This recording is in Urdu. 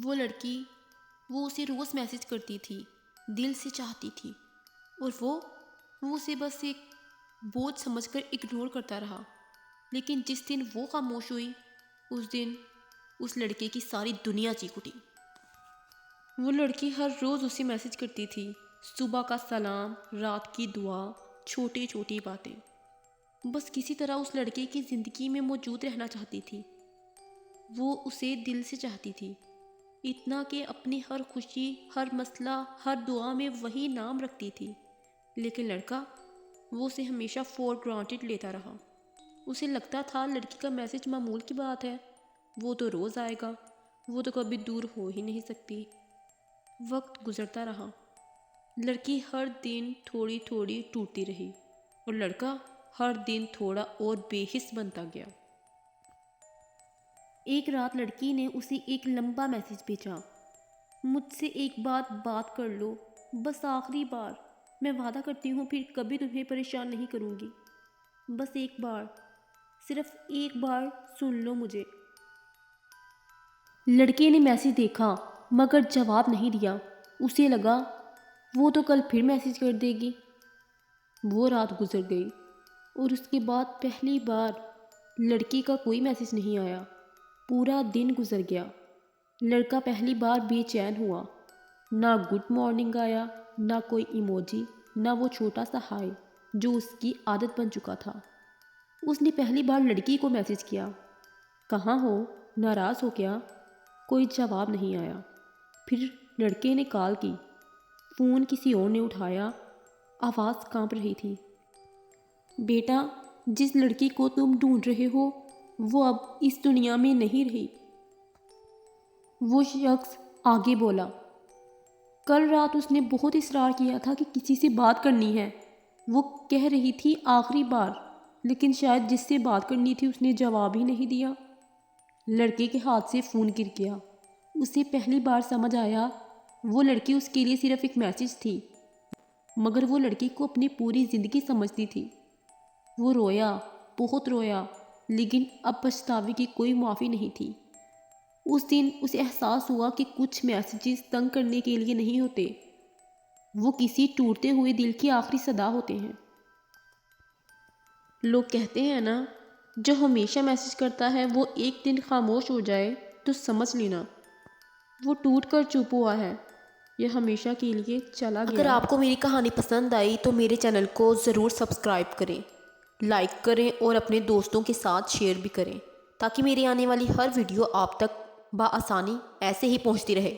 وہ لڑکی وہ اسے روز میسج کرتی تھی، دل سے چاہتی تھی، اور وہ اسے بس ایک بوجھ سمجھ کر اگنور کرتا رہا۔ لیکن جس دن وہ خاموش ہوئی، اس دن اس لڑکے کی ساری دنیا چیخ اٹھی۔ وہ لڑکی ہر روز اسے میسج کرتی تھی، صبح کا سلام، رات کی دعا، چھوٹی چھوٹی باتیں۔ بس کسی طرح اس لڑکے کی زندگی میں موجود رہنا چاہتی تھی۔ وہ اسے دل سے چاہتی تھی، اتنا کہ اپنی ہر خوشی، ہر مسئلہ، ہر دعا میں وہی نام رکھتی تھی۔ لیکن لڑکا وہ اسے ہمیشہ فور گرانٹیڈ لیتا رہا۔ اسے لگتا تھا لڑکی کا میسج معمول کی بات ہے، وہ تو روز آئے گا، وہ تو کبھی دور ہو ہی نہیں سکتی۔ وقت گزرتا رہا، لڑکی ہر دن تھوڑی تھوڑی ٹوٹتی رہی، اور لڑکا ہر دن تھوڑا اور بے حس بنتا گیا۔ ایک رات لڑکی نے اسے ایک لمبا میسج بھیجا، مجھ سے ایک بات کر لو، بس آخری بار، میں وعدہ کرتی ہوں پھر کبھی تمہیں پریشان نہیں کروں گی، بس ایک بار، صرف ایک بار سن لو مجھے۔ لڑکے نے میسج دیکھا مگر جواب نہیں دیا۔ اسے لگا وہ تو کل پھر میسج کر دے گی۔ وہ رات گزر گئی اور اس کے بعد پہلی بار لڑکی کا کوئی میسج نہیں آیا۔ پورا دن گزر گیا، لڑکا پہلی بار بے چین ہوا۔ نہ گڈ مارننگ آیا، نہ کوئی ایموجی، نہ وہ چھوٹا سا ہائے جو اس کی عادت بن چکا تھا۔ اس نے پہلی بار لڑکی کو میسج کیا، کہاں ہو، ناراض ہو کیا؟ کوئی جواب نہیں آیا۔ پھر لڑکے نے کال کی، فون کسی اور نے اٹھایا، آواز کانپ رہی تھی، بیٹا جس لڑکی کو تم ڈھونڈ رہے ہو وہ اب اس دنیا میں نہیں رہی۔ وہ شخص آگے بولا، کل رات اس نے بہت اصرار کیا تھا کہ کسی سے بات کرنی ہے، وہ کہہ رہی تھی آخری بار، لیکن شاید جس سے بات کرنی تھی اس نے جواب ہی نہیں دیا۔ لڑکے کے ہاتھ سے فون گر گیا۔ اسے پہلی بار سمجھ آیا وہ لڑکی اس کے لیے صرف ایک میسج تھی، مگر وہ لڑکی کو اپنی پوری زندگی سمجھتی تھی۔ وہ رویا، بہت رویا، لیکن اب پچھتاوے کی کوئی معافی نہیں تھی۔ اس دن اسے احساس ہوا کہ کچھ میسیجز تنگ کرنے کے لیے نہیں ہوتے، وہ کسی ٹوٹتے ہوئے دل کی آخری صدا ہوتے ہیں۔ لوگ کہتے ہیں نا، جو ہمیشہ میسج کرتا ہے وہ ایک دن خاموش ہو جائے تو سمجھ لینا وہ ٹوٹ کر چپ ہوا ہے، یہ ہمیشہ کے لیے چلا گیا۔ اگر آپ کو میری کہانی پسند آئی تو میرے چینل کو ضرور سبسکرائب کریں، لائک کریں اور اپنے دوستوں کے ساتھ شیئر بھی کریں، تاکہ میری آنے والی ہر ویڈیو آپ تک بآسانی ایسے ہی پہنچتی رہے۔